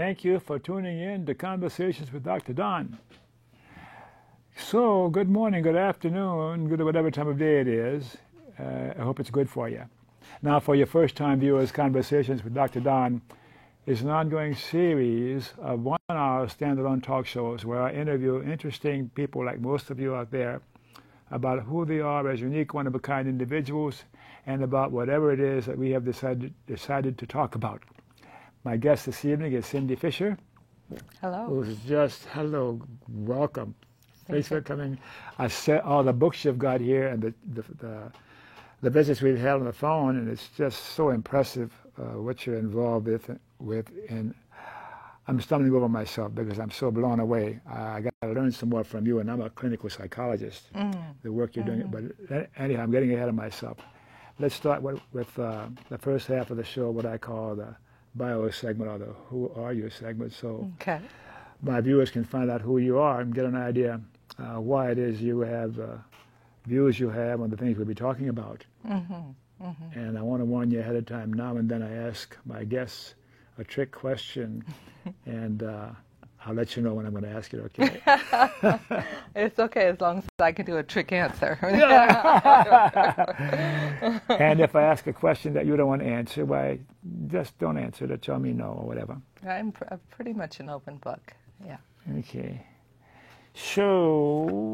Thank you for tuning in to Conversations with Dr. Don. So, good morning, good afternoon, good whatever time of day it is. I hope it's good for you. Now, for your first-time viewers, Conversations with Dr. Don is an ongoing series of one-hour standalone talk shows where I interview interesting people like most of you out there about who they are as unique, one-of-a-kind individuals and about whatever it is that we have decided to talk about. My guest this evening is Cindy Fisher. Hello. Who's just, hello, welcome. Thanks for coming. I said all the books you've got here and the visits we've had on the phone, and it's just so impressive what you're involved with. And I'm stumbling over myself because I'm so blown away. I got to learn some more from you, and I'm a clinical psychologist, the work you're doing. But anyhow, I'm getting ahead of myself. Let's start with the first half of the show, what I call the bio segment or the Who Are You segment. So my viewers can find out who you are and get an idea why it is you have views you have on the things we'll be talking about. And I want to warn you ahead of time. Now and then I ask my guests a trick question, and I'll let you know when I'm going to ask it, okay? It's okay as long as I can do a trick answer. And if I ask a question that you don't want to answer, why, just don't answer it. Tell me no or whatever. I'm pretty much an open book, yeah. Okay. So,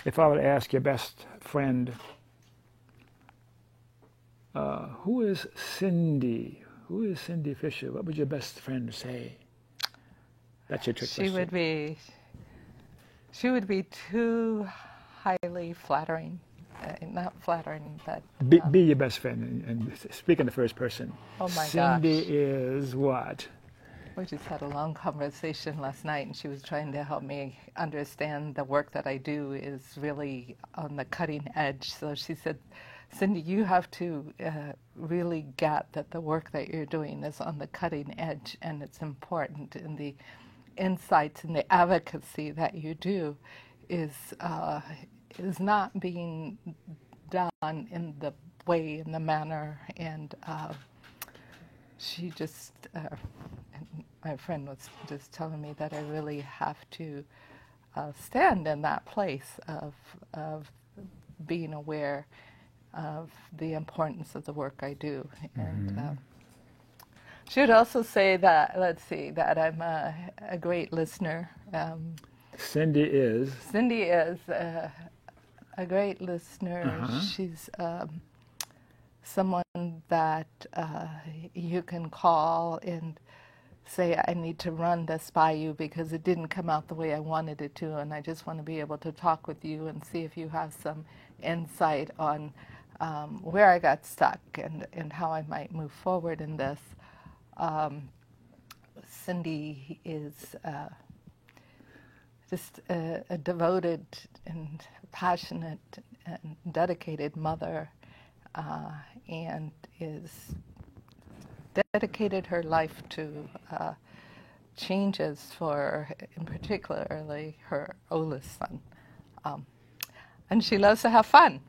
if I were to ask your best friend, who is Cindy? Who is Cindy Fisher? What would your best friend say? That's your trick question. She would be too highly flattering. Not flattering, but... Be your best friend and speak in the first person. Oh my Cindy gosh. is what? We just had a long conversation last night, and she was trying to help me understand the work that I do is really on the cutting edge. So she said, Cindy, you have to really get that the work that you're doing is on the cutting edge, and it's important, and the insights and the advocacy that you do is not being done in the way, in the manner, and she just, my friend was just telling me that I really have to stand in that place of being aware of the importance of the work I do. And she would also say that, let's see, that I'm a great listener. Cindy is? Cindy is a great listener. She's someone that you can call and say, I need to run this by you because it didn't come out the way I wanted it to, and I just want to be able to talk with you and see if you have some insight on where I got stuck and how I might move forward in this. Cindy is just a devoted and passionate and dedicated mother, and is dedicated her life to changes for, in particularly, her oldest son. And she loves to have fun.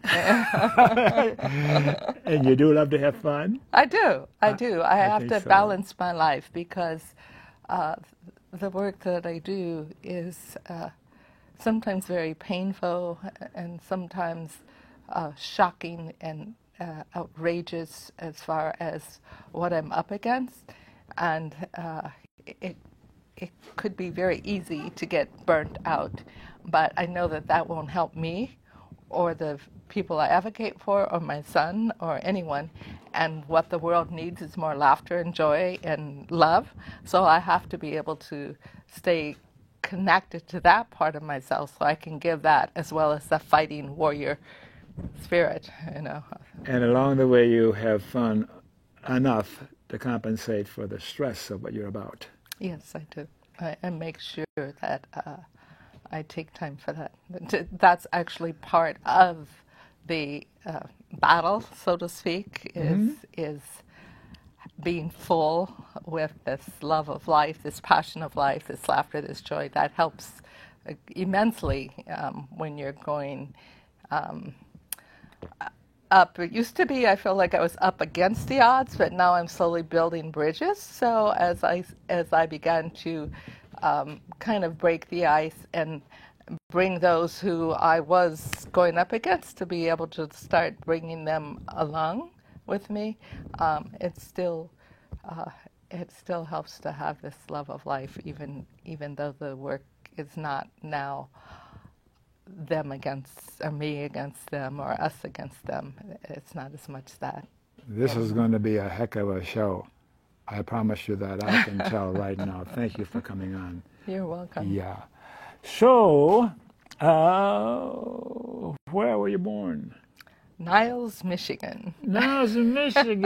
And you do love to have fun? I do. I have to balance my life because the work that I do is sometimes very painful and sometimes shocking and outrageous as far as what I'm up against. And it could be very easy to get burnt out. But I know that that won't help me or the people I advocate for or my son or anyone. And what the world needs is more laughter and joy and love. So I have to be able to stay connected to that part of myself so I can give that as well as the fighting warrior spirit, you know. And along the way you have fun enough to compensate for the stress of what you're about. Yes, I do. I make sure that I take time for that. That's actually part of the battle, so to speak, is being full with this love of life, this passion of life, this laughter, this joy. That helps immensely when you're going up. It used to be I feel like I was up against the odds, but now I'm slowly building bridges. So as I began to kind of break the ice and bring those who I was going up against to be able to start bringing them along with me, it still helps to have this love of life, even though the work is not now them against, or me against them, or us against them. It's not as much that. This is going to be a heck of a show. I promise you that. I can tell right now. Thank you for coming on. You're welcome. Yeah. So, where were you born? Niles, Michigan. Niles, Michigan.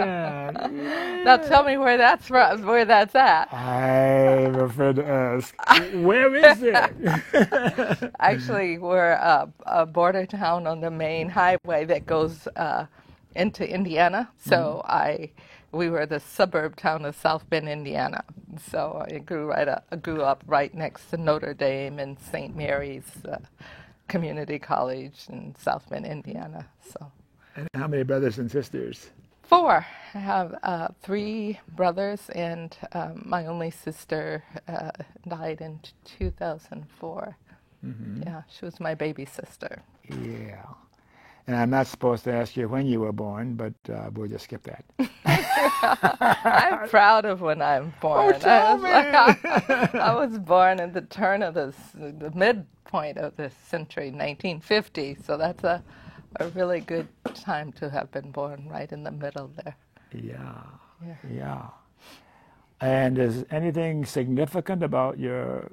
Now tell me where that's from, where that's at. I'm afraid to ask. Where is it? Actually, we're a border town on the main highway that goes into Indiana. So we were the suburb town of South Bend, Indiana. So I grew up right next to Notre Dame and St. Mary's Community College in South Bend, Indiana. So. And how many brothers and sisters? 4. I have 3 brothers, and my only sister died in 2004. Mm-hmm. Yeah, she was my baby sister. Yeah. And I'm not supposed to ask you when you were born, but we'll just skip that. I'm proud of when I'm born. Oh, tell me. I was born in the turn of the midpoint of the century, 1950, so that's a really good time to have been born, right in the middle there. Yeah. And is anything significant about your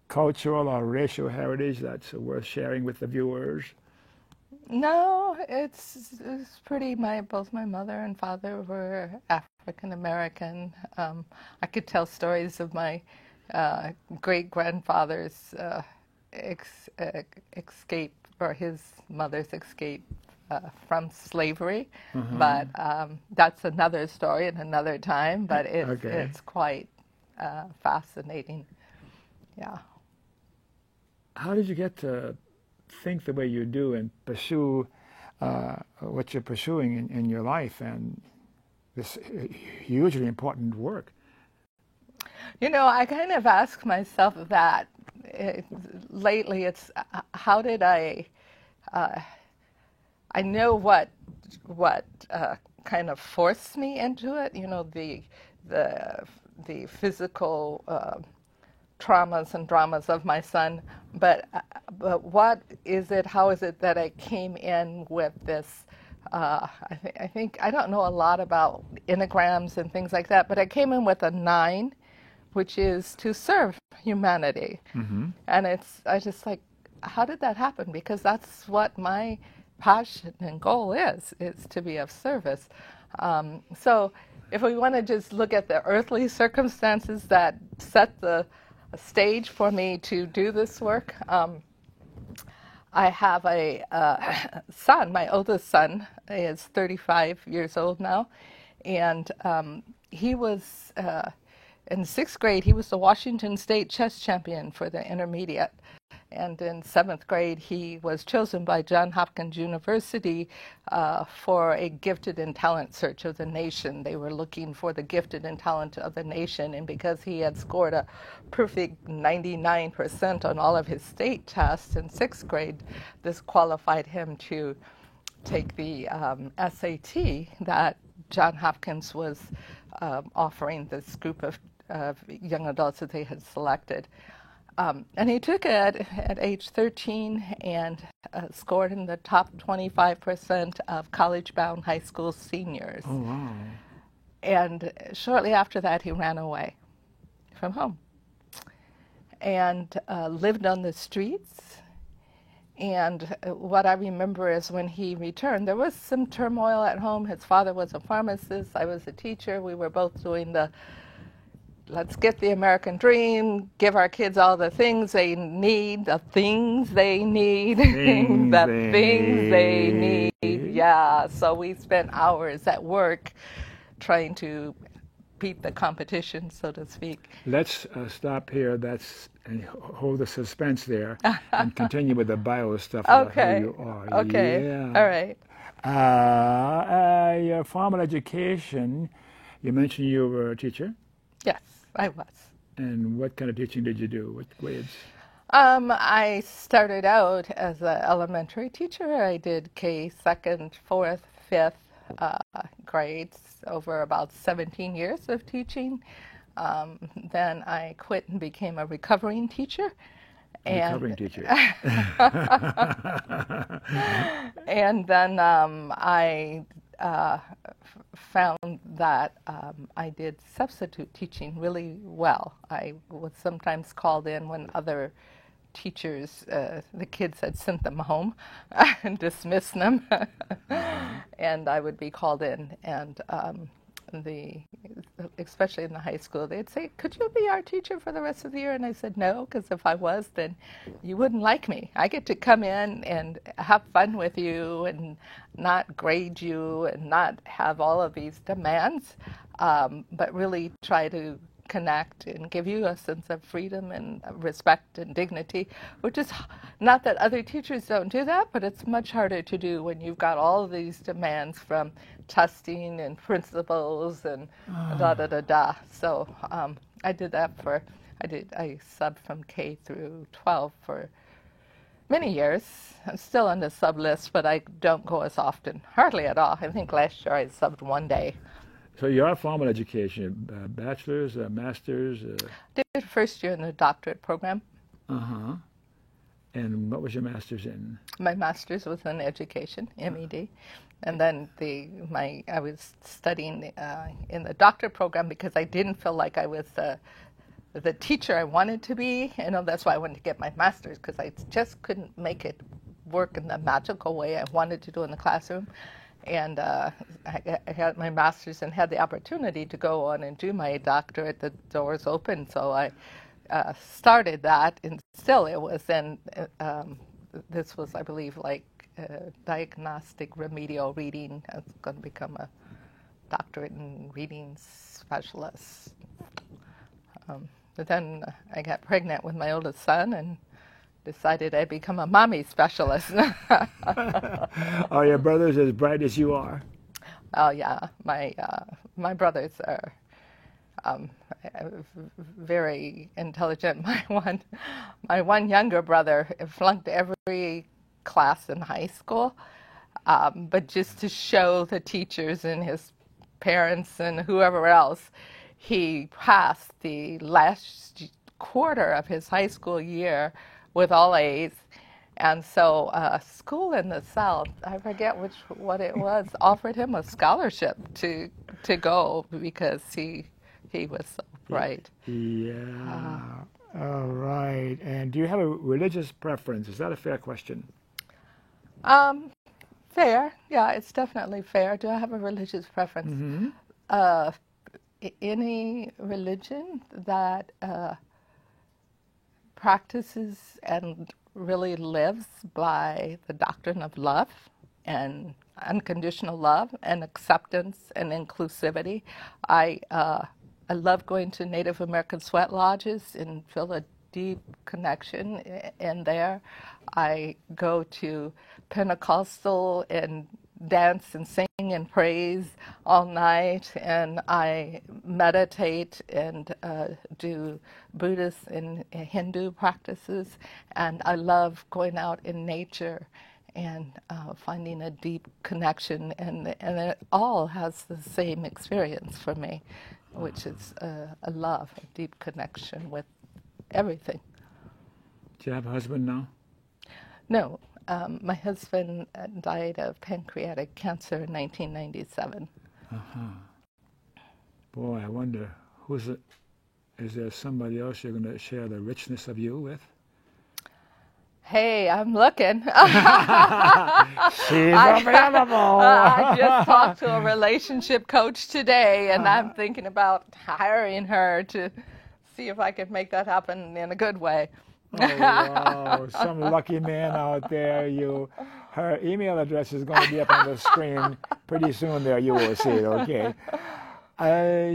cultural or racial heritage that's worth sharing with the viewers? No, it's pretty. Both my mother and father were African American. I could tell stories of my great grandfather's escape, or his mother's escape from slavery, but that's another story and another time. But it's quite fascinating. Yeah. How did you get to think the way you do and pursue what you're pursuing in your life and this hugely important work? You know, I kind of ask myself that lately. It's how did I know what kind of forced me into it. You know, the physical traumas and dramas of my son, but what is it? How is it that I came in with this? I think I don't know a lot about enneagrams and things like that, but I came in with a 9, which is to serve humanity, and I just like, how did that happen? Because that's what my passion and goal is to be of service. So if we want to just look at the earthly circumstances that set the stage for me to do this work, I have a son. My oldest son is 35 years old now, and he was in 6th grade. He was the Washington State chess champion for the intermediate. And in 7th grade, he was chosen by Johns Hopkins University for a gifted and talent search of the nation. They were looking for the gifted and talented of the nation, and because he had scored a perfect 99% on all of his state tests in 6th grade, this qualified him to take the SAT that Johns Hopkins was offering this group of young adults that they had selected. And he took it at age 13 and scored in the top 25% of college-bound high school seniors. Oh, wow. And shortly after that, he ran away from home and lived on the streets. And what I remember is when he returned, there was some turmoil at home. His father was a pharmacist. I was a teacher. We were both doing let's get the American dream, give our kids all the things they need, the things they need, things they need. Yeah, so we spent hours at work trying to beat the competition, so to speak. Let's stop here. And hold the suspense there and continue with the bio stuff about who you are. Okay. Yeah. All right. Your formal education, you mentioned you were a teacher. Yes, I was. And what kind of teaching did you do? What grades? I started out as an elementary teacher. I did K second, fourth, fifth grades over about 17 years of teaching. Then I quit and became a recovering teacher. Recovering teacher. And then I found that I did substitute teaching really well. I was sometimes called in when other teachers, the kids had sent them home and dismissed them, and I would be called in, and especially in the high school, they'd say, "Could you be our teacher for the rest of the year?" And I said, "No, because if I was, then you wouldn't like me. I get to come in and have fun with you and not grade you and not have all of these demands, but really try to connect and give you a sense of freedom and respect and dignity," which is not that other teachers don't do that, but it's much harder to do when you've got all of these demands from testing and principals and da da da da. So I did that I subbed from K through 12 for many years. I'm still on the sub list, but I don't go as often, hardly at all. I think last year I subbed one day. So your formal education, bachelor's, master's? Did first year in the doctorate program. Uh-huh. And what was your master's in? My master's was in education, MED. And then I was studying in the doctorate program because I didn't feel like I was the teacher I wanted to be. That's why I wanted to get my master's, because I just couldn't make it work in the magical way I wanted to do in the classroom. And I had my master's and had the opportunity to go on and do my doctorate. The doors open, so I started that. And still, it was in this was, I believe, like diagnostic remedial reading. I was going to become a doctorate in reading specialist. But then I got pregnant with my oldest son and decided I'd become a mommy specialist. Are your brothers as bright as you are? Oh yeah, my brothers are very intelligent. My one younger brother flunked every class in high school, but just to show the teachers and his parents and whoever else, he passed the last quarter of his high school year with all A's. And so school in the South, I forget what it was, offered him a scholarship to go because he was so bright. Yeah. All right. And do you have a religious preference? Is that a fair question? Fair. Yeah, it's definitely fair. Do I have a religious preference? Mm-hmm. Any religion that practices and really lives by the doctrine of love and unconditional love and acceptance and inclusivity. I love going to Native American sweat lodges and feel a deep connection in there. I go to Pentecostal and dance and sing and praise all night, and I meditate and do Buddhist and Hindu practices, and I love going out in nature and finding a deep connection, and it all has the same experience for me, which is a love, a deep connection with everything. Do you have a husband now? No. My husband died of pancreatic cancer in 1997. Uh-huh. Boy, I wonder, is there somebody else you're going to share the richness of you with? Hey, I'm looking. She's available. I just talked to a relationship coach today, and I'm thinking about hiring her to see if I could make that happen in a good way. Oh, wow. Some lucky man out there. Her email address is going to be up on the screen pretty soon there. You will see it, okay?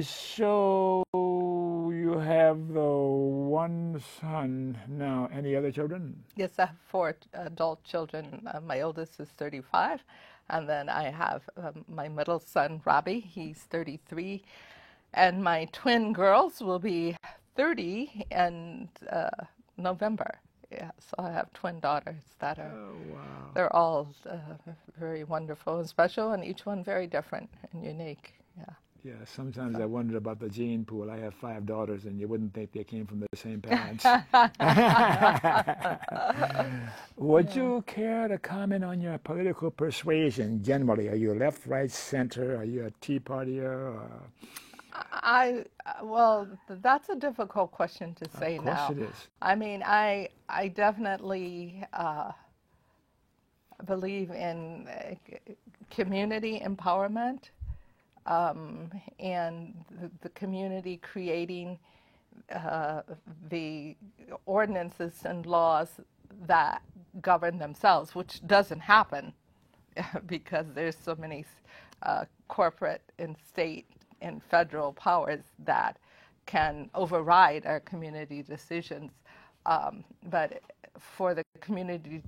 So you have one son now. Any other children? Yes, I have 4 adult children. My oldest is 35. And then I have my middle son, Robbie. He's 33. And my twin girls will be 30 in November. Yeah, so I have twin daughters that are, Oh, wow. they're all very wonderful and special, and each one very different and unique. Yeah. Yeah, sometimes I So. wondered about the gene pool. I have 5 daughters, and you wouldn't think they came from the same parents. Would Yeah. you care to comment on your political persuasion generally? Are you left, right, center? Are you a Tea Partier? Or... Well, that's a difficult question to Of say course now. it is. I mean, I definitely believe in community empowerment, and the community creating the ordinances and laws that govern themselves, which doesn't happen because there's so many corporate and state and federal powers that can override our community decisions. But for the community,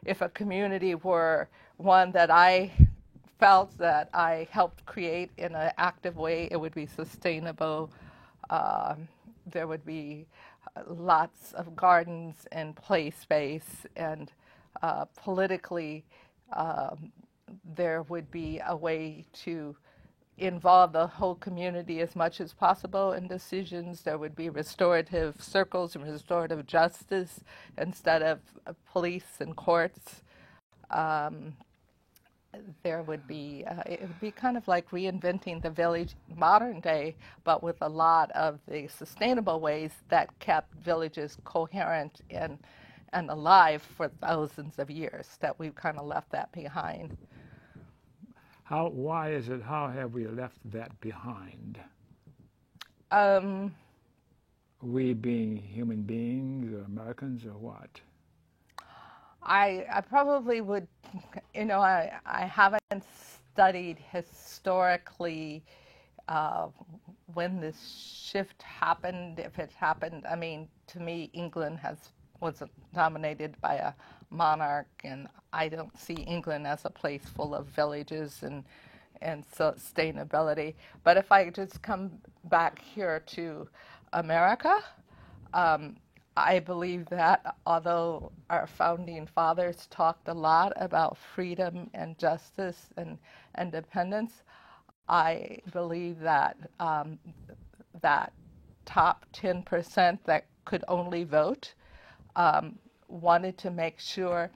if a community were one that I felt that I helped create in an active way, it would be sustainable. There would be lots of gardens and play space, and politically, there would be a way to involve the whole community as much as possible in decisions. There would be restorative circles and restorative justice instead of police and courts. There would be, it would be kind of like reinventing the village modern day, but with a lot of the sustainable ways that kept villages coherent and alive for thousands of years, that we've kind of left that behind. Why is it, how have we left that behind? Um, We being human beings or Americans or what? I probably would, I haven't studied historically when this shift happened, if it happened. I mean, to me, England was dominated by a monarch, and I don't see England as a place full of villages and sustainability. But if I just come back here to America, I believe that although our founding fathers talked a lot about freedom and justice and independence, I believe that that top 10% that could only vote wanted to make sure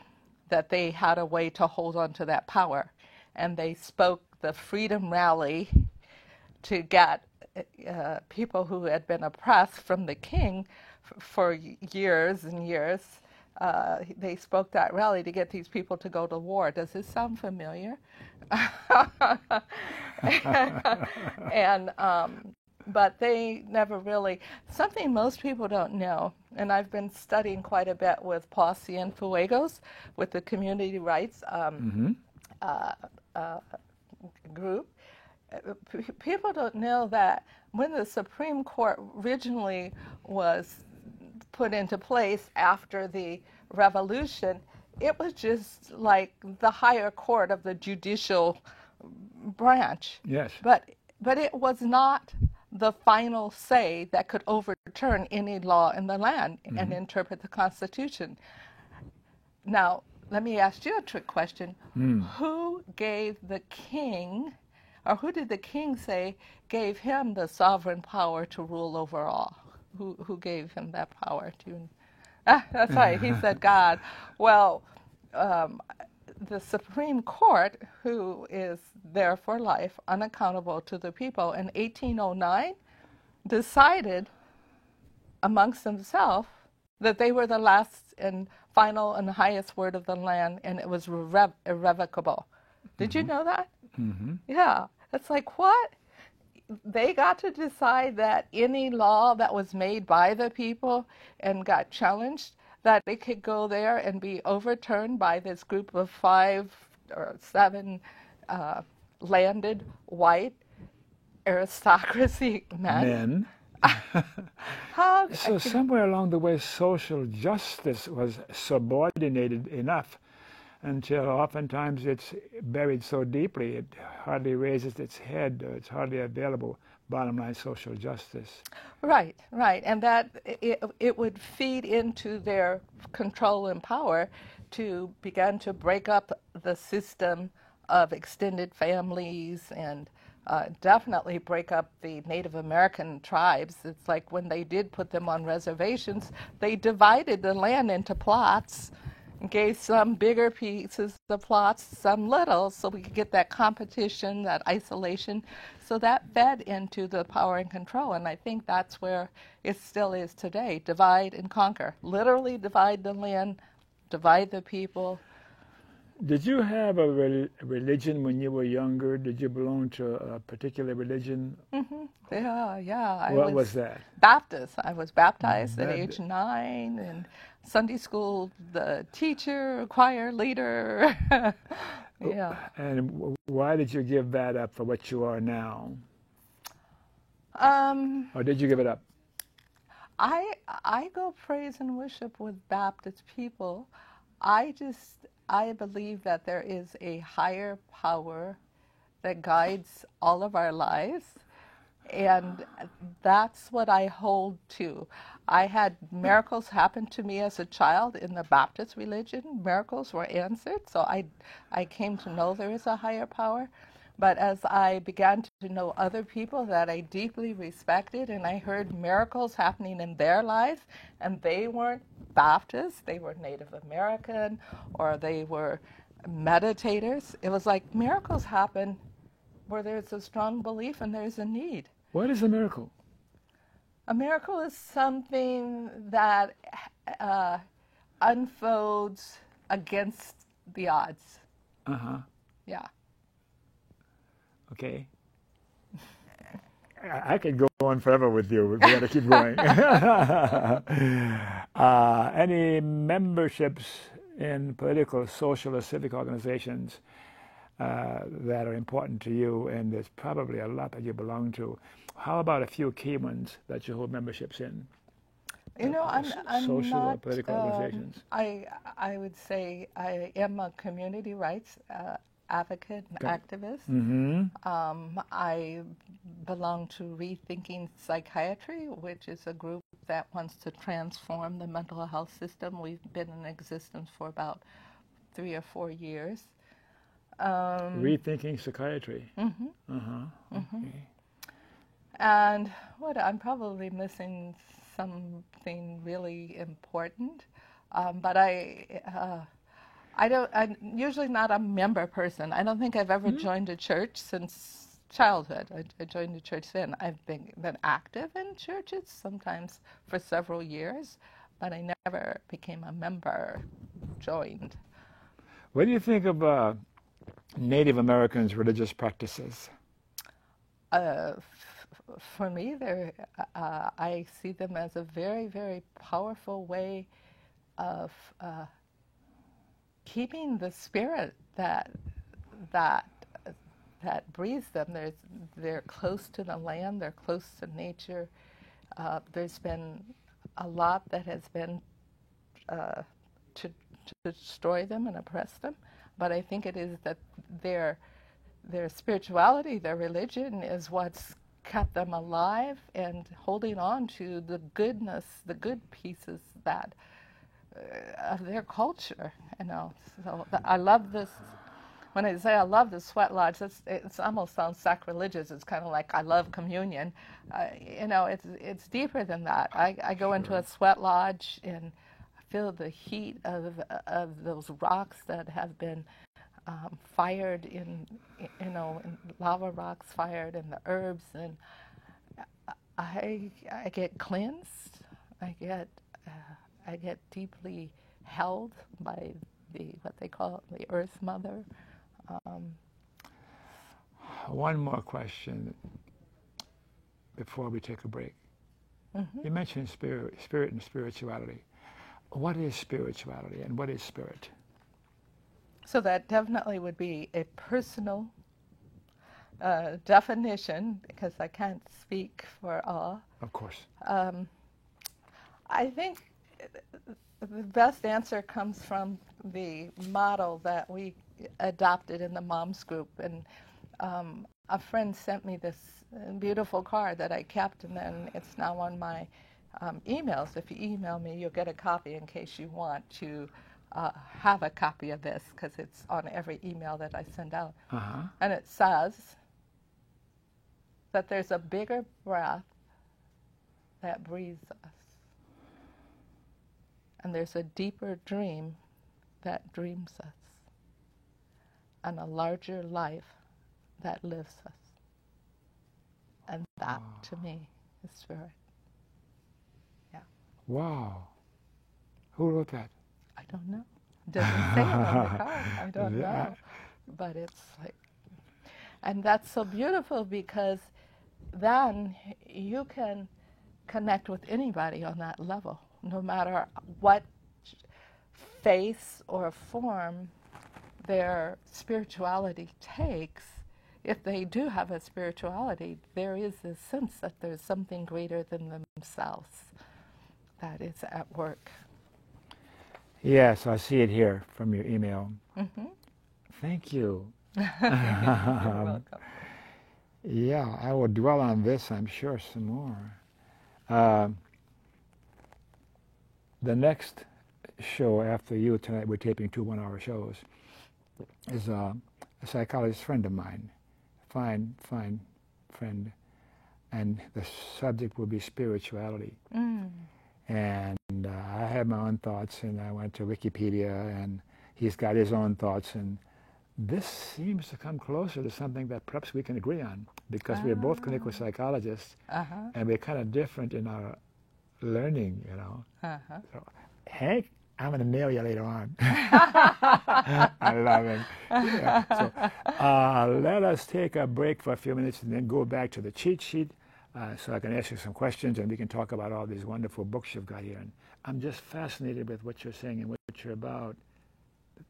that they had a way to hold on to that power. And they spoke the Freedom Rally to get people who had been oppressed from the king for years and years. They spoke that rally to get these people to go to war. Does this sound familiar? and but they never really, something most people don't know, and I've been studying quite a bit with Paul Cienfuegos with the community rights group. People don't know that when the Supreme Court originally was put into place after the revolution, it was just like the higher court of the judicial branch. Yes. But it was not the final say that could overturn any law in the land and interpret the Constitution. Now, let me ask you a trick question. Who gave the king, or who did the king say gave him the sovereign power to rule over all? Who gave him that power to? That's right. He said God. Well, the Supreme Court, who is there for life, unaccountable to the people, in 1809, decided amongst themselves that they were the last and final and highest word of the land, and it was irrevocable. Did you know that? Mm-hmm. Yeah. It's like, what? They got to decide that any law that was made by the people and got challenged, that it could go there and be overturned by this group of 5 or 7 landed white aristocracy men. So somewhere along the way, social justice was subordinated enough until oftentimes it's buried so deeply it hardly raises its head, or it's hardly available. Bottom line, social justice. Right, right. And that it would feed into their control and power to begin to break up the system of extended families and definitely break up the Native American tribes. It's like when they did put them on reservations, they divided the land into plots and gave some bigger pieces of plots, some little, so we could get that competition, that isolation. So that fed into the power and control, and I think that's where it still is today. Divide and conquer. Literally divide the land, divide the people. Did you have a religion when you were younger? Did you belong to a particular religion? Mm-hmm. Yeah. What was that? Baptist. I was baptized at age 9, and Sunday school, the teacher, choir leader. Yeah. And why did you give that up for what you are now? Or did you give it up? I go praise and worship with Baptist people. I believe that there is a higher power that guides all of our lives, and that's what I hold to. I had miracles happen to me as a child in the Baptist religion. Miracles were answered, so I came to know there is a higher power. But as I began to know other people that I deeply respected, and I heard miracles happening in their lives, and they weren't Baptist, they were Native American, or they were meditators. It was like miracles happen where there's a strong belief and there's a need. What is a miracle? A miracle is something that unfolds against the odds. Uh-huh. Yeah. Okay. I could go on forever with you. We got to keep going. Any memberships in political, social, or civic organizations that are important to you? And there's probably a lot that you belong to. How about a few key ones that you hold memberships in? You know, I'm social not, or political organizations. I would say I am a community rights advocate and activist. Mm-hmm. I belong to Rethinking Psychiatry, which is a group that wants to transform the mental health system. We've been in existence for about 3 or 4 years. Rethinking Psychiatry. Mm-hmm. Uh-huh. Mm-hmm. Okay. And I'm probably missing something really important, but I'm usually not a member person. I don't think I've ever joined a church since childhood. I joined a church then. I've been active in churches, sometimes for several years, but I never became a member, joined. What do you think of Native Americans' religious practices? For me, I see them as a very, very powerful way of keeping the spirit that breathes them. They're close to the land. They're close to nature. There's been a lot that has been to destroy them and oppress them, but I think it is that their spirituality, their religion, is what's kept them alive and holding on to the goodness, the good pieces that of their culture, you know. So I love this. When I say I love the sweat lodge, it almost sounds sacrilegious. It's kind of like I love communion. You know, it's deeper than that. I go into a sweat lodge and feel the heat of those rocks that have been fired in lava rocks fired, and the herbs, and I get cleansed. I get deeply held by what they call the Earth Mother. One more question before we take a break. Mm-hmm. You mentioned spirit and spirituality. What is spirituality and what is spirit? So that definitely would be a personal definition, because I can't speak for all. Of course. I think the best answer comes from the model that we adopted in the moms group. And a friend sent me this beautiful card that I kept, and then it's now on my emails. If you email me, you'll get a copy in case you want to have a copy of this, because it's on every email that I send out. And it says that there's a bigger breath that breathes us. And there's a deeper dream that dreams us. And a larger life that lives us. And that, to me, is spirit. Yeah. Wow. Who wrote that? I don't know. It doesn't say it on the card. I don't know. But it's like, and that's so beautiful, because then you can connect with anybody on that level, no matter what face or form their spirituality takes. If they do have a spirituality, there is this sense that there's something greater than themselves that is at work. Yes, I see it here from your email. Thank you. You're welcome. Yeah, I will dwell on this, I'm sure, some more. The next show after you tonight, we're taping 2 one-hour shows, is a psychologist friend of mine, fine friend, and the subject will be spirituality. And I have my own thoughts, and I went to Wikipedia, and he's got his own thoughts, and this seems to come closer to something that perhaps we can agree on, because we're both clinical psychologists, and we're kind of different in our learning, you know. So, Hank, I'm going to nail you later on. I love him. Yeah. So let us take a break for a few minutes and then go back to the cheat sheet so I can ask you some questions and we can talk about all these wonderful books you've got here. And I'm just fascinated with what you're saying and what you're about.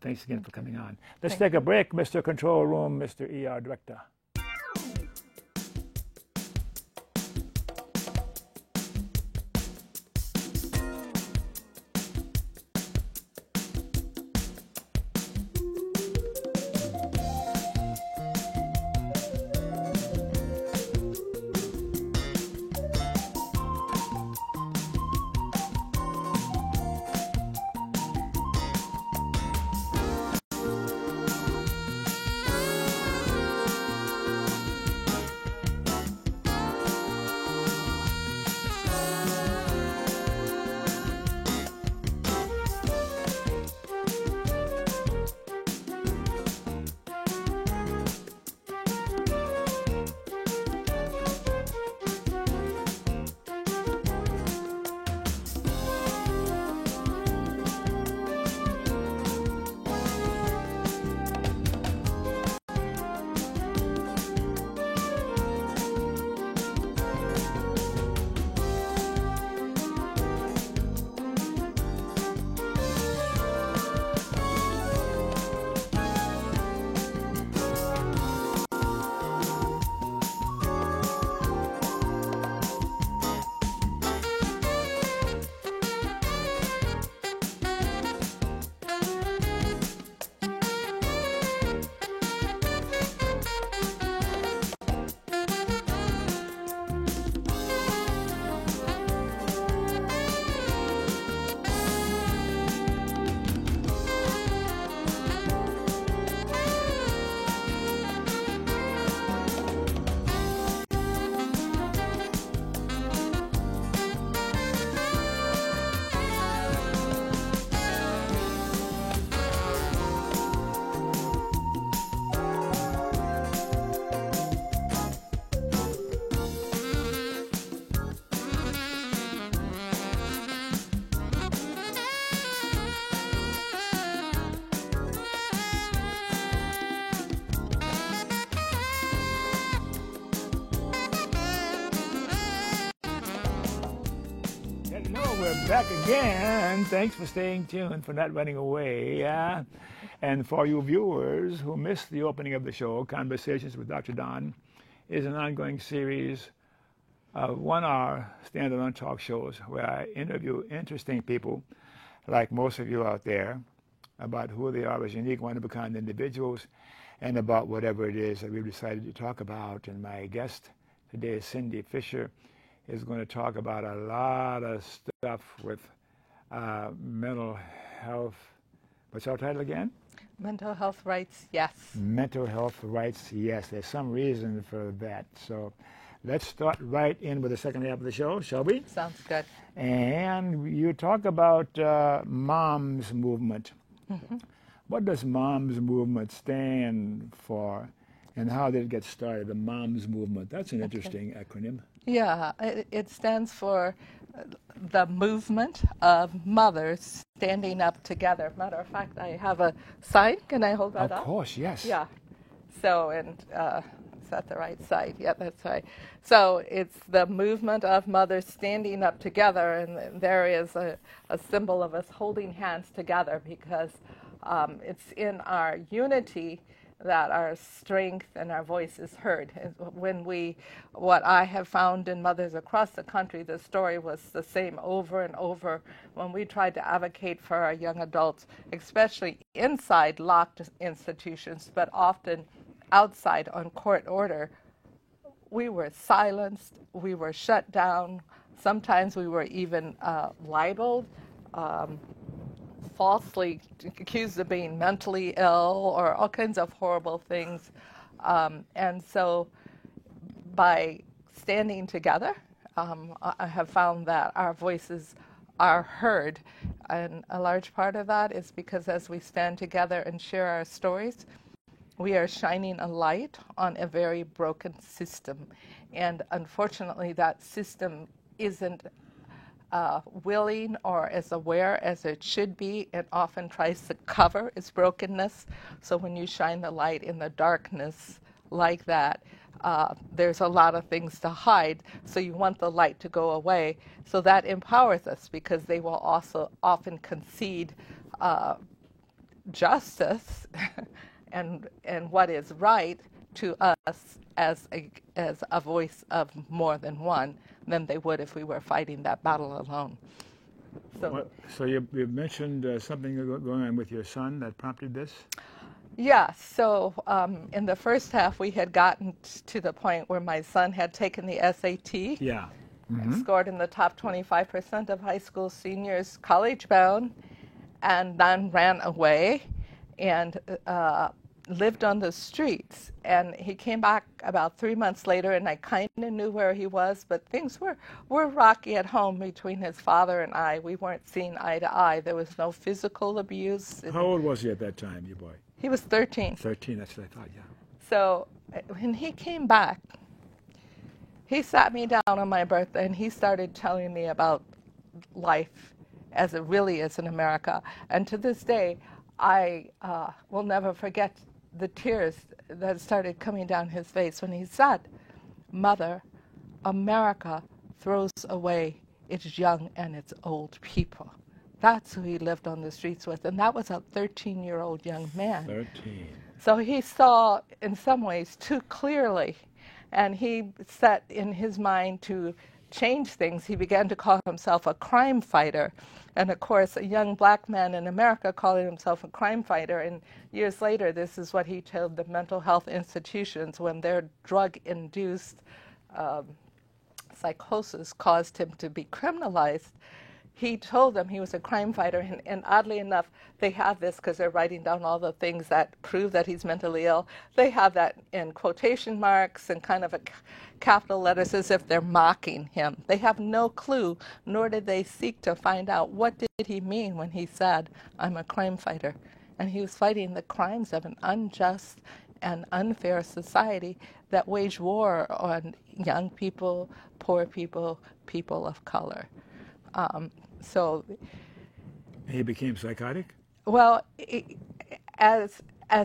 Thanks again for coming on. Let's take a break, Mr. Control Room, Mr. ER Director. We're back again. Thanks for staying tuned, for not running away. And for you viewers who missed the opening of the show, Conversations with Dr. Don is an ongoing series of 1-hour standalone talk shows where I interview interesting people like most of you out there, about who they are as unique, one-of-a-kind individuals, and about whatever it is that we've decided to talk about. And my guest today is Cindy Fisher, is going to talk about a lot of stuff with mental health. What's our title again? Mental health rights, yes. Mental health rights, yes. There's some reason for that. So let's start right in with the second half of the show, shall we? Sounds good. And you talk about Moms Movement. Mm-hmm. What does Moms Movement stand for, and how did it get started, the Moms Movement? That's an interesting acronym. Yeah, it stands for the movement of mothers standing up together. Matter of fact, I have a sign. Can I hold that up? Of course, yes. Yeah. So, and is that the right side? Yeah, that's right. So it's the movement of mothers standing up together, and there is a symbol of us holding hands together, because it's in our unity that our strength and our voice is heard. What I have found in mothers across the country, the story was the same over and over when we tried to advocate for our young adults, especially inside locked institutions, but often outside on court order. We were silenced, we were shut down, sometimes we were even libeled, falsely accused of being mentally ill, or all kinds of horrible things. And so by standing together, I have found that our voices are heard. And a large part of that is because as we stand together and share our stories, we are shining a light on a very broken system. And unfortunately, that system isn't willing or as aware as it should be. It often tries to cover its brokenness. So when you shine the light in the darkness like that, there's a lot of things to hide. So you want the light to go away. So that empowers us, because they will also often concede justice and what is right to us as a voice of more than one than they would if we were fighting that battle alone. So you mentioned something going on with your son that prompted this? Yeah, so in the first half we had gotten to the point where my son had taken the SAT. Yeah. Mm-hmm. Scored in the top 25% of high school seniors, college bound, and then ran away and lived on the streets. And he came back about 3 months later, and I kind of knew where he was, but things were rocky at home between his father and I. We weren't seeing eye to eye. There was no physical abuse. How old was he at that time, your boy? He was 13. 13, that's what I thought, yeah. So when he came back, he sat me down on my birthday, and he started telling me about life as it really is in America. And to this day, I will never forget the tears that started coming down his face when he said, "Mother, America throws away its young and its old people." That's who he lived on the streets with, and that was a 13-year-old young man. 13. So he saw, in some ways, too clearly, and he set in his mind to change things. He began to call himself a crime fighter. And of course, a young black man in America calling himself a crime fighter. And years later, this is what he told the mental health institutions when their drug-induced psychosis caused him to be criminalized. He told them he was a crime fighter, and oddly enough, they have this because they're writing down all the things that prove that he's mentally ill. They have that in quotation marks and kind of a capital letters as if they're mocking him. They have no clue, nor did they seek to find out what did he mean when he said, "I'm a crime fighter." And he was fighting the crimes of an unjust and unfair society that waged war on young people, poor people, people of color. So he became psychotic? Well, as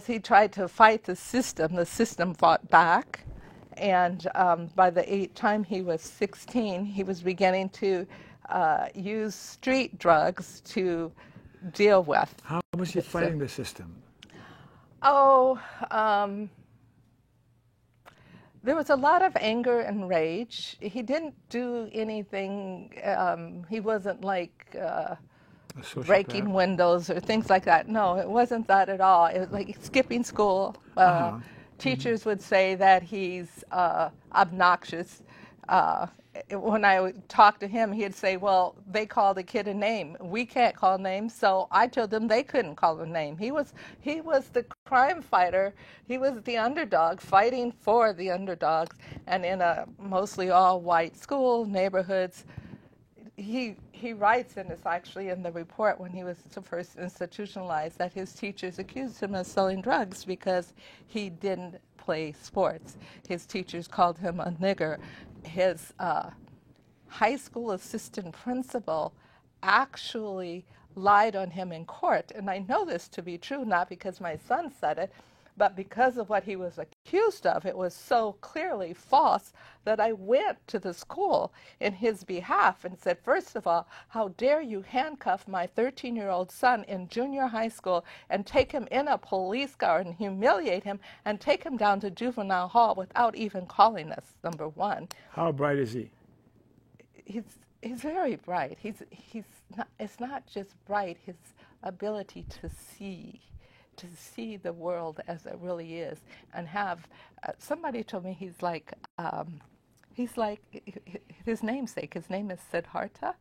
he tried to fight the system fought back. And by the time he was 16, he was beginning to use street drugs to deal with. How was he fighting the system? There was a lot of anger and rage. He didn't do anything. He wasn't like A breaking sociopath? windows or things like that. No, it wasn't that at all. It was like skipping school. Uh-huh. Teachers would say that he's obnoxious. When I would talk to him, he'd say, well, they called the kid a name. We can't call names, so I told them they couldn't call a name. He was the crime fighter. He was the underdog, fighting for the underdogs. And in a mostly all-white school, neighborhoods, he writes, and it's actually in the report when he was first institutionalized, that his teachers accused him of selling drugs because he didn't play sports. His teachers called him a nigger. His high school assistant principal actually lied on him in court, and I know this to be true, not because my son said it, but because of what he was accused of. It was so clearly false that I went to the school in his behalf and said, first of all, how dare you handcuff my 13-year-old son in junior high school and take him in a police car and humiliate him and take him down to juvenile hall without even calling us, number one. How bright is he? He's very bright. He's not, it's not just bright, his ability to see the world as it really is, and have somebody told me he's like his namesake. His name is Siddhartha.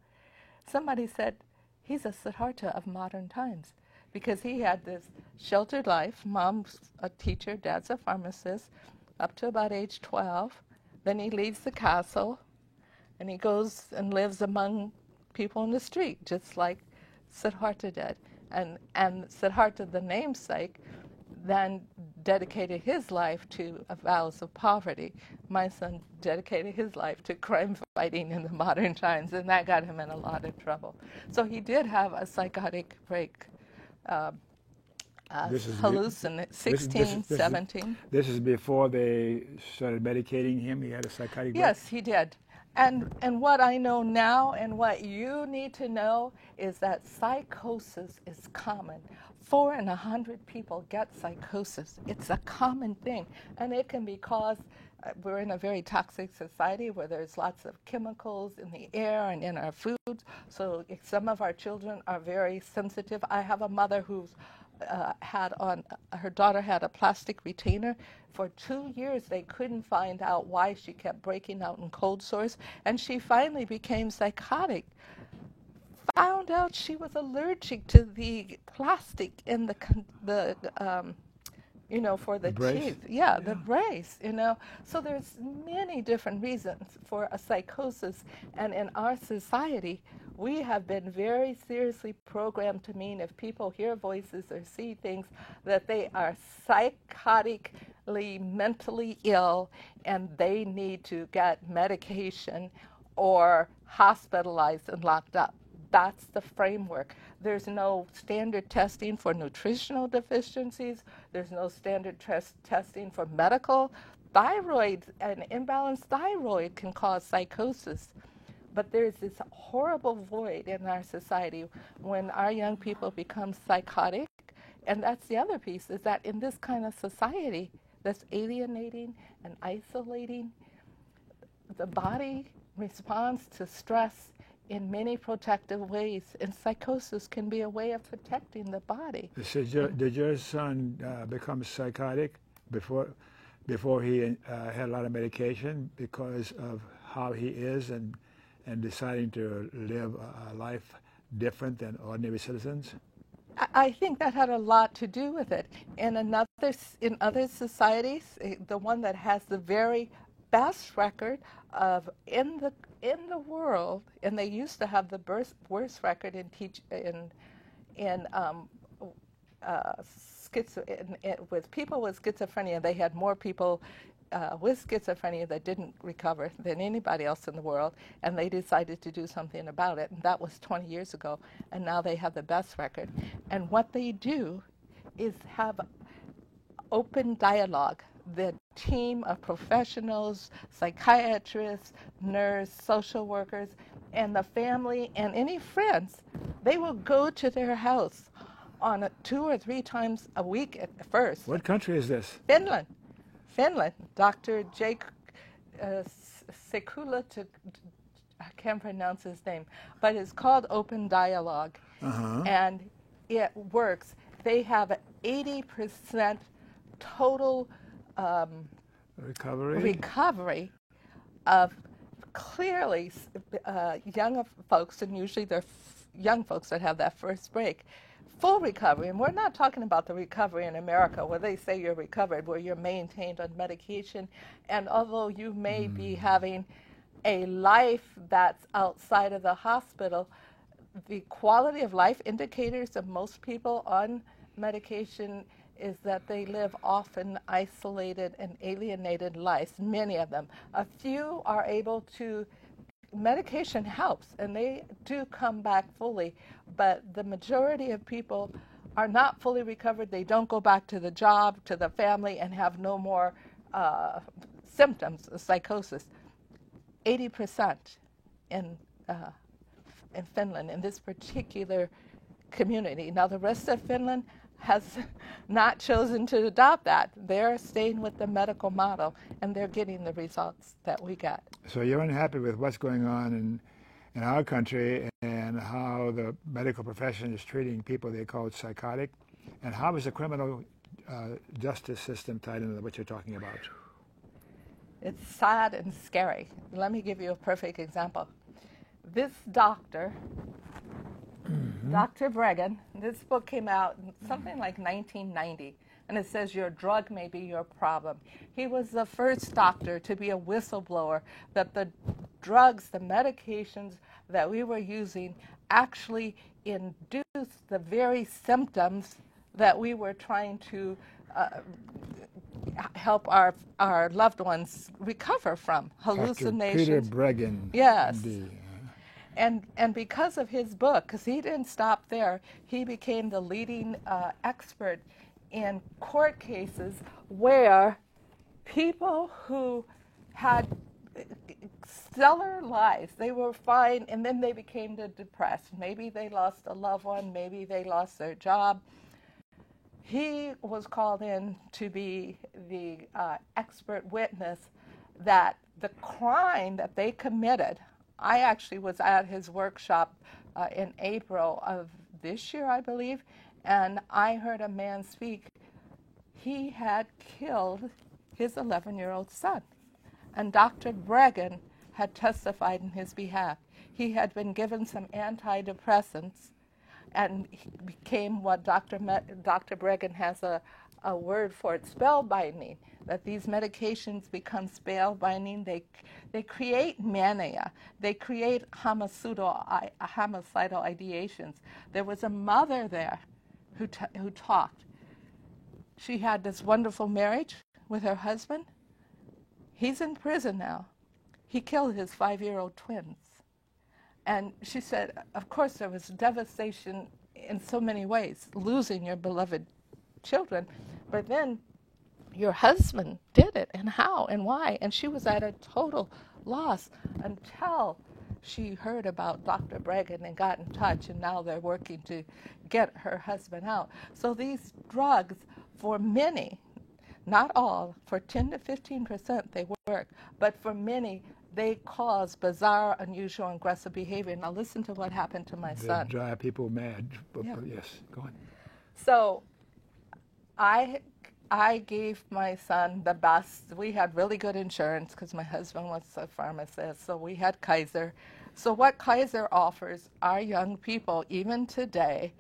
Somebody said he's a Siddhartha of modern times because he had this sheltered life. Mom's a teacher, dad's a pharmacist, up to about age 12. Then he leaves the castle and he goes and lives among people in the street, just like Siddhartha did. And Siddhartha, the namesake, then dedicated his life to vows of poverty. My son dedicated his life to crime fighting in the modern times, and that got him in a lot of trouble. So he did have a psychotic break, hallucinate, 16, 17. This is before they started medicating him. He had a psychotic break? Yes, he did. And what I know now and what you need to know is that psychosis is common. 4 in 100 people get psychosis. It's a common thing. And it can be caused, we're in a very toxic society where there's lots of chemicals in the air and in our foods. So some of our children are very sensitive. I have a mother who's her daughter had a plastic retainer. For 2 years, they couldn't find out why she kept breaking out in cold sores, and she finally became psychotic. Found out she was allergic to the plastic in for the teeth. Yeah, the brace, So there's many different reasons for a psychosis, and in our society, we have been very seriously programmed to mean if people hear voices or see things that they are psychotically, mentally ill, and they need to get medication or hospitalized and locked up. That's the framework. There's no standard testing for nutritional deficiencies. There's no standard testing for medical. Thyroid, an imbalanced thyroid can cause psychosis. But there's this horrible void in our society when our young people become psychotic. And that's the other piece, is that in this kind of society that's alienating and isolating, the body responds to stress in many protective ways, and psychosis can be a way of protecting the body. So did your son become psychotic before he had a lot of medication because of how he is and deciding to live a life different than ordinary citizens? I think that had a lot to do with it. In other societies, the one that has the very best record of in the world, and they used to have the worst record with people with schizophrenia. They had more people with schizophrenia that didn't recover than anybody else in the world, and they decided to do something about it, and that was 20 years ago, and now they have the best record. And what they do is have open dialogue. The team of professionals, psychiatrists, nurses, social workers, and the family and any friends, they will go to their house on 2 or 3 times a week at first. What country is this? Finland. Dr. Jake Sekula, I can't pronounce his name, but it's called Open Dialogue. and it works. They have an 80% total recovery of clearly young folks, and usually they're young folks that have that first break, full recovery. And we're not talking about the recovery in America where they say you're recovered, where you're maintained on medication. And although you may be having a life that's outside of the hospital, the quality of life indicators of most people on medication is that they live often isolated and alienated lives, many of them. A few are able to, medication helps, and they do come back fully, but the majority of people are not fully recovered. They don't go back to the job, to the family, and have no more symptoms of psychosis. 80% in Finland, in this particular community. Now, the rest of Finland has not chosen to adopt that. They're staying with the medical model, and they're getting the results that we got. So you're unhappy with what's going on in our country and how the medical profession is treating people they call psychotic, and how is the criminal justice system tied into what you're talking about? It's sad and scary. Let me give you a perfect example. This doctor, Dr. Breggin, this book came out something like 1990, and it says your drug may be your problem. He was the first doctor to be a whistleblower that the drugs, the medications that we were using actually induced the very symptoms that we were trying to help our loved ones recover from, hallucinations. Dr. Peter Breggin. Yes. Indeed. And because of his book, because he didn't stop there, he became the leading expert in court cases where people who had stellar lives, they were fine, and then they became depressed. Maybe they lost a loved one, maybe they lost their job. He was called in to be the expert witness that the crime that they committed. I actually was at his workshop in April of this year, I believe, and I heard a man speak. He had killed his 11-year-old son, and Dr. Breggin had testified in his behalf. He had been given some antidepressants and he became what Dr. Breggin has a word for it, spellbinding, that these medications become spellbinding. They create mania. They create homicidal ideations. There was a mother there who talked. She had this wonderful marriage with her husband. He's in prison now. He killed his 5-year-old twins. And she said, of course, there was devastation in so many ways, losing your beloved children, but then your husband did it, and how, and why? And she was at a total loss until she heard about Dr. Breggin and got in touch, and now they're working to get her husband out. So these drugs, for many, not all, for 10 to 15% they work, but for many, they cause bizarre, unusual, and aggressive behavior. Now listen to what happened to my son. They drive people mad. Yeah. Yes, go on. So I gave my son the best. We had really good insurance because my husband was a pharmacist, so we had Kaiser. So what Kaiser offers our young people, even today,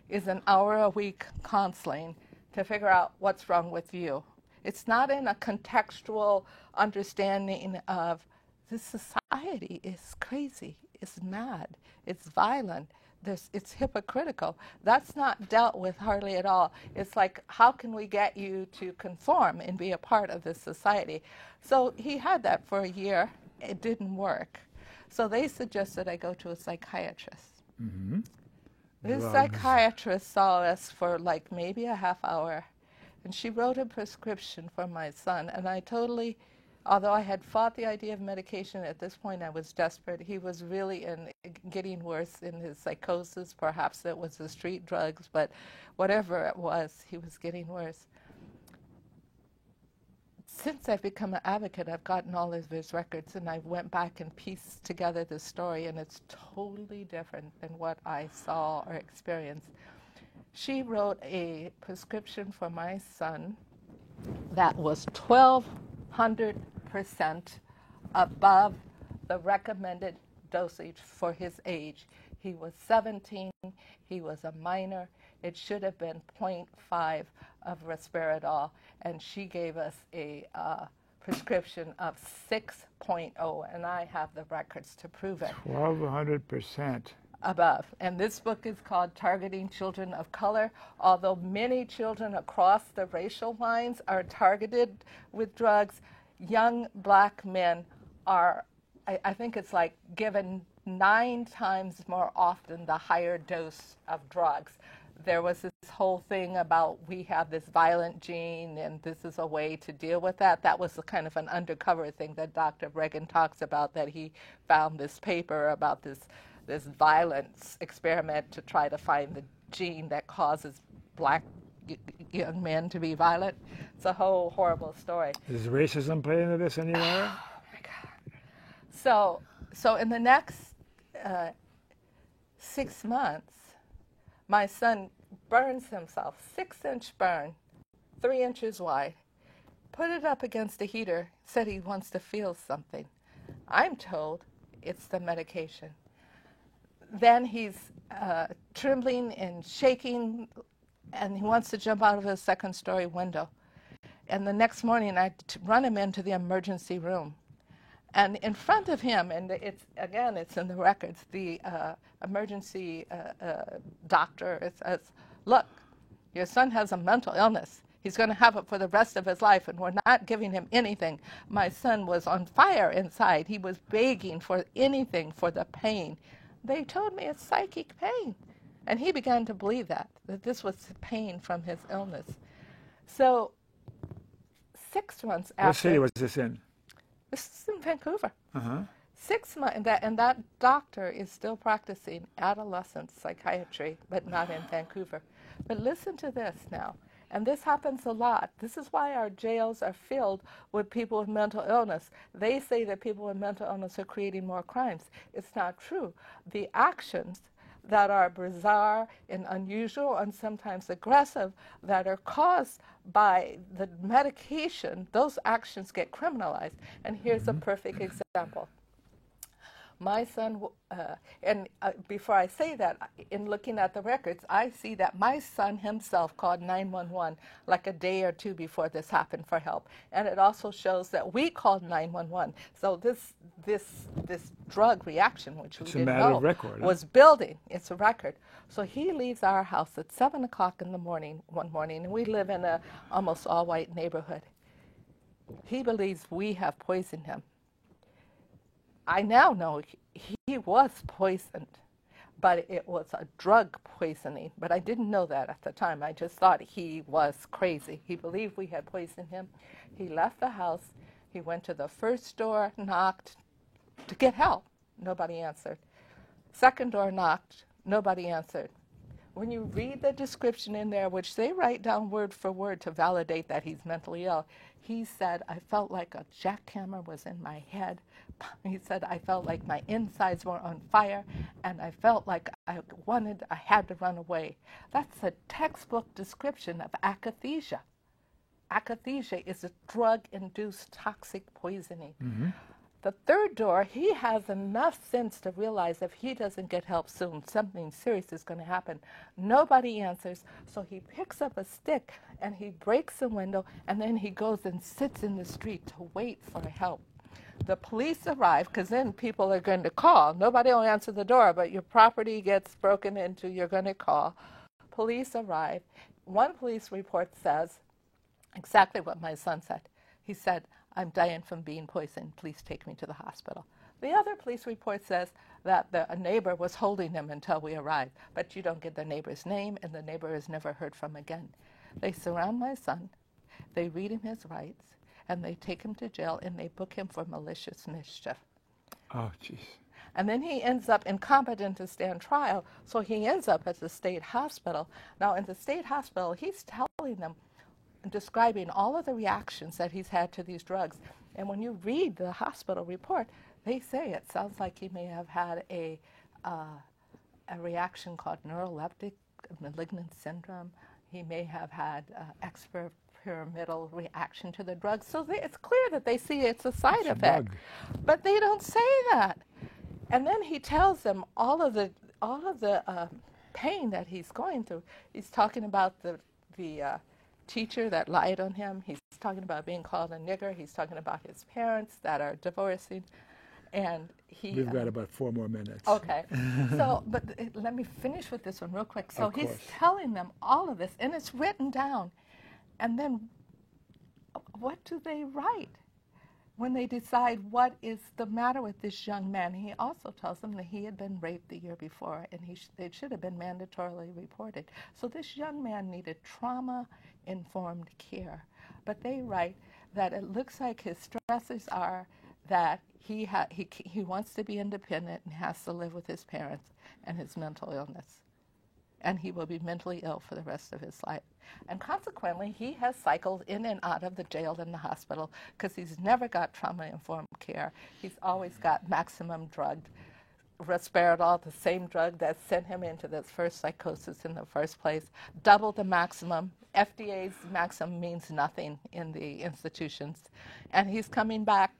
is an hour a week counseling to figure out what's wrong with you. It's not in a contextual understanding of this society is crazy, it's mad, it's violent, it's hypocritical. That's not dealt with hardly at all. It's like, how can we get you to conform and be a part of this society? So he had that for a year. It didn't work. So they suggested I go to a psychiatrist. Mm-hmm. This psychiatrist saw us for like maybe a half hour, and she wrote a prescription for my son, and I totally, although I had fought the idea of medication, at this point I was desperate. He was really getting worse in his psychosis. Perhaps it was the street drugs, but whatever it was, he was getting worse. since I've become an advocate, I've gotten all of his records, and I went back and pieced together the story, and it's totally different than what I saw or experienced. She wrote a prescription for my son that was 1,200% above the recommended dosage for his age. He was 17, he was a minor. It should have been 0.5 of Risperidol, and she gave us a prescription of 6.0, and I have the records to prove it. 1,200%. Above. And this book is called Targeting Children of Color. Although many children across the racial lines are targeted with drugs, young black men are, I think it's like given 9 times more often the higher dose of drugs. There was this whole thing about we have this violent gene and this is a way to deal with that. That was kind of an undercover thing that Dr. Reagan talks about, that he found this paper about this violence experiment to try to find the gene that causes black young men to be violent. It's a whole horrible story. Does racism play into this anywhere? Oh my God. So in the next 6 months, my son burns himself, 6-inch burn, 3 inches wide, put it up against the heater, said he wants to feel something. I'm told it's the medication. Then he's trembling and shaking, and he wants to jump out of his second-story window. And the next morning, I run him into the emergency room. And in front of him, and it's in the records, the emergency doctor says, "Look, your son has a mental illness. He's going to have it for the rest of his life, and we're not giving him anything." My son was on fire inside. He was begging for anything for the pain. They told me it's psychic pain. And he began to believe that this was pain from his illness. So 6 months after... What city was this in? This is in Vancouver. Uh-huh. 6 months, and that doctor is still practicing adolescent psychiatry, but not in Vancouver. But listen to this now. And this happens a lot. This is why our jails are filled with people with mental illness. They say that people with mental illness are creating more crimes. It's not true. The actions that are bizarre and unusual and sometimes aggressive that are caused by the medication, those actions get criminalized. And here's a perfect example. My son, before I say that, in looking at the records, I see that my son himself called 911 like a day or two before this happened for help. And it also shows that we called 911. So this drug reaction, which we didn't know, was building. It's a record. So he leaves our house at 7 o'clock in the morning one morning, and we live in a almost all-white neighborhood. He believes we have poisoned him. I now know he was poisoned, but it was a drug poisoning. But I didn't know that at the time. I just thought he was crazy. He believed we had poisoned him. He left the house. He went to the first door, knocked to get help. Nobody answered. Second door knocked. Nobody answered. When you read the description in there, which they write down word for word to validate that he's mentally ill, he said, "I felt like a jackhammer was in my head." He said, "I felt like my insides were on fire, and I felt like I had to run away." That's a textbook description of akathisia. Akathisia is a drug-induced toxic poisoning. Mm-hmm. The third door, he has enough sense to realize if he doesn't get help soon, something serious is going to happen. Nobody answers, so he picks up a stick and he breaks the window, and then he goes and sits in the street to wait for help. The police arrive, because then people are going to call. Nobody will answer the door, but your property gets broken into, you're going to call. Police arrive. One police report says exactly what my son said. He said, "I'm dying from being poisoned. Please take me to the hospital." The other police report says that a neighbor was holding him until we arrived, but you don't get the neighbor's name, and the neighbor is never heard from again. They surround my son. They read him his rights, and they take him to jail, and they book him for malicious mischief. Oh, jeez. And then he ends up incompetent to stand trial, so he ends up at the state hospital. Now, in the state hospital, he's telling them, describing all of the reactions that he's had to these drugs. And when you read the hospital report, they say it sounds like he may have had a reaction called neuroleptic malignant syndrome. He may have had extrapyramidal reaction to the drugs. So it's clear that they see it's a side effect. But they don't say that. And then he tells them all of the pain that he's going through. He's talking about the teacher that lied on him. He's talking about being called a nigger. He's talking about his parents that are divorcing. And We've got about 4 more minutes. Okay. So, but let me finish with this one real quick. So he's telling them all of this, and it's written down. And then what do they write when they decide what is the matter with this young man? He also tells them that he had been raped the year before, and it should have been mandatorily reported. So this young man needed trauma-informed care. But they write that it looks like his stresses are that he wants to be independent and has to live with his parents and his mental illness. And he will be mentally ill for the rest of his life. And consequently, he has cycled in and out of the jail and the hospital because he's never got trauma-informed care. He's always got maximum drugged Risperidol, the same drug that sent him into this first psychosis in the first place, double the maximum. FDA's maximum means nothing in the institutions. And he's coming back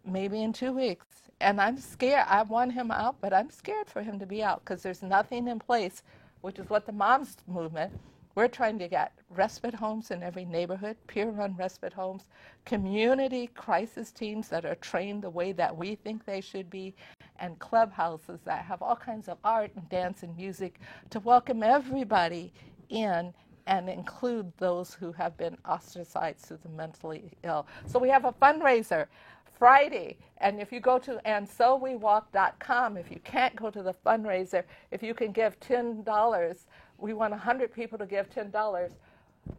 maybe in 2 weeks. And I'm scared. I want him out, but I'm scared for him to be out because there's nothing in place, which is what the moms movement, we're trying to get respite homes in every neighborhood, peer-run respite homes, community crisis teams that are trained the way that we think they should be, and clubhouses that have all kinds of art and dance and music to welcome everybody in and include those who have been ostracized to the mentally ill. So we have a fundraiser Friday, and if you go to andSoWeWalk.com, if you can't go to the fundraiser, if you can give $10, we want 100 people to give $10.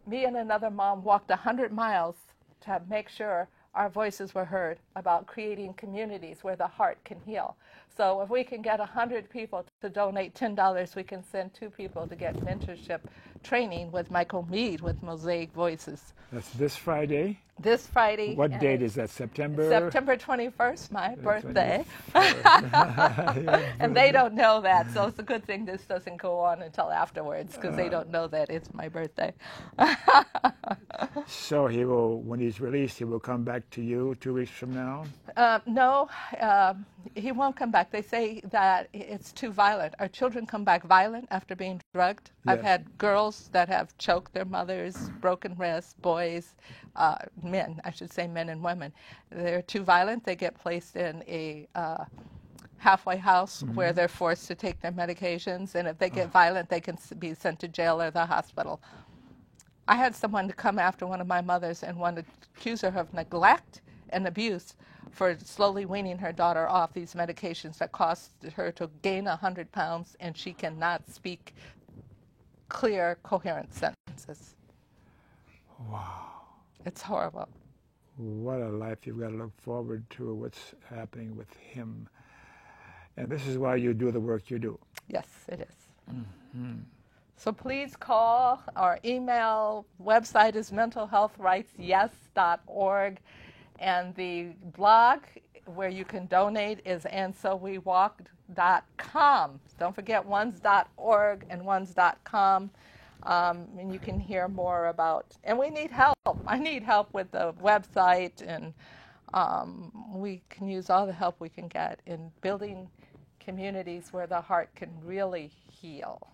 Me and another mom walked 100 miles to make sure our voices were heard about creating communities where the heart can heal. So if we can get 100 people to donate $10, we can send 2 people to get mentorship training with Michael Mead with Mosaic Voices. That's this Friday? This Friday. What date is that, September? September 21st, my birthday. And they don't know that, so it's a good thing this doesn't go on until afterwards because they don't know that it's my birthday. So he will, when he's released, he will come back to you 2 weeks from now? No, he won't come back. They say that it's too violent. Our children come back violent after being drugged. Yes. I've had girls that have choked their mothers, broken wrists, boys, men, I should say men and women. They're too violent. They get placed in a halfway house where they're forced to take their medications. And if they get violent, they can be sent to jail or the hospital. I had someone to come after one of my mothers and want to accuse her of neglect and abuse for slowly weaning her daughter off these medications that caused her to gain 100 pounds, and she cannot speak clear, coherent sentences. Wow. It's horrible. What a life you've got to look forward to, what's happening with him. And this is why you do the work you do. Yes, it is. Mm-hmm. So please call or email. Website is mentalhealthrightsyes.org. And the blog where you can donate is andSoWeWalk.com. Don't forget one's.org and one's.com. And you can hear more about, and we need help. I need help with the website, and we can use all the help we can get in building communities where the heart can really heal.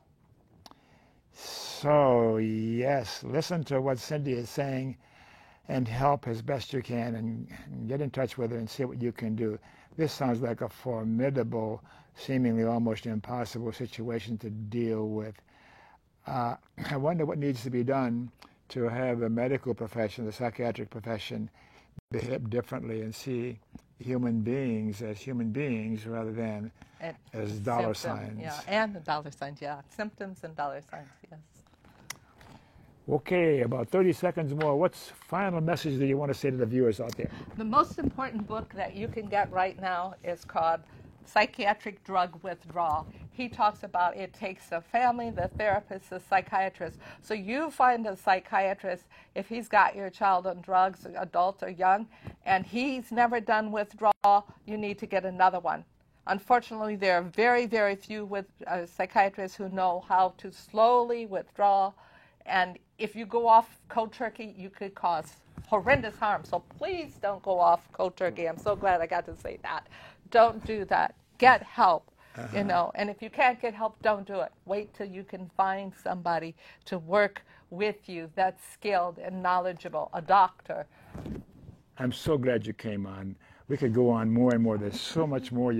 So, yes, listen to what Cindy is saying and help as best you can, and get in touch with her and see what you can do. This sounds like a formidable, seemingly almost impossible situation to deal with. I wonder what needs to be done to have the medical profession, the psychiatric profession, behave differently and see human beings as human beings rather than as dollar signs. Yeah, and the dollar signs, yeah. Symptoms and dollar signs, yes. Okay, about 30 seconds more. What final message do you want to say to the viewers out there? The most important book that you can get right now is called psychiatric drug withdrawal. He talks about it takes a family, the therapist, the psychiatrist. So you find a psychiatrist if he's got your child on drugs, adult or young, and he's never done withdrawal, you need to get another one. Unfortunately, there are very, very few psychiatrists who know how to slowly withdraw. And if you go off cold turkey, you could cause horrendous harm. So please don't go off cold turkey. I'm so glad I got to say that. Don't do that. Get help, you know. And if you can't get help, don't do it. Wait till you can find somebody to work with you that's skilled and knowledgeable, a doctor. I'm so glad you came on. We could go on more and more. There's so much more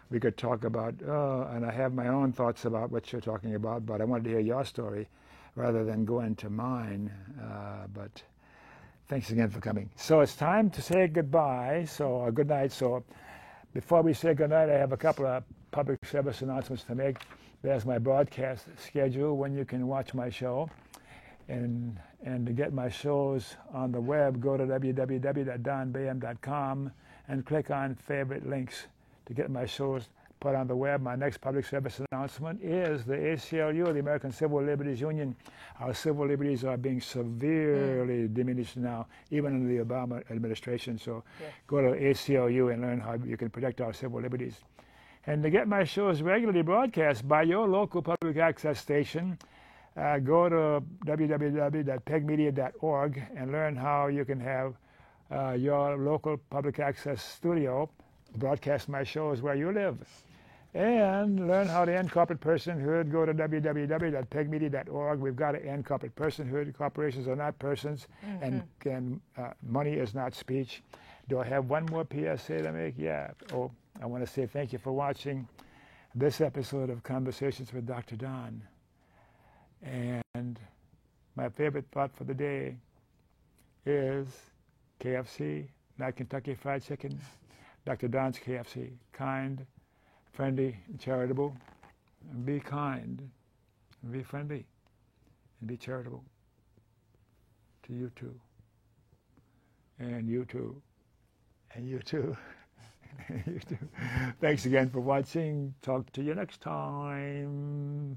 we could talk about. And I have my own thoughts about what you're talking about, but I wanted to hear your story rather than go into mine. But thanks again for coming. So it's time to say goodbye. So good night. So before we say good night, I have a couple of public service announcements to make. There's my broadcast schedule when you can watch my show. And to get my shows on the web, go to www.donbayham.com and click on favorite links to get my shows put on the web. My next public service announcement is the ACLU, the American Civil Liberties Union. Our civil liberties are being severely diminished now, even in the Obama administration. So go to ACLU and learn how you can protect our civil liberties. And to get my shows regularly broadcast by your local public access station, go to www.pegmedia.org and learn how you can have your local public access studio broadcast my shows where you live. And learn how to end corporate personhood. Go to www.pegmedia.org. We've got to end corporate personhood. Corporations are not persons, and money is not speech. Do I have one more PSA to make? Yeah. Oh, I want to say thank you for watching this episode of Conversations with Dr. Don. And my favorite thought for the day is KFC, not Kentucky Fried Chicken. Dr. Don's KFC, kind, friendly, and charitable. And be kind, and be friendly, and be charitable to you too. And you too. And you too. And you too. Thanks again for watching. Talk to you next time.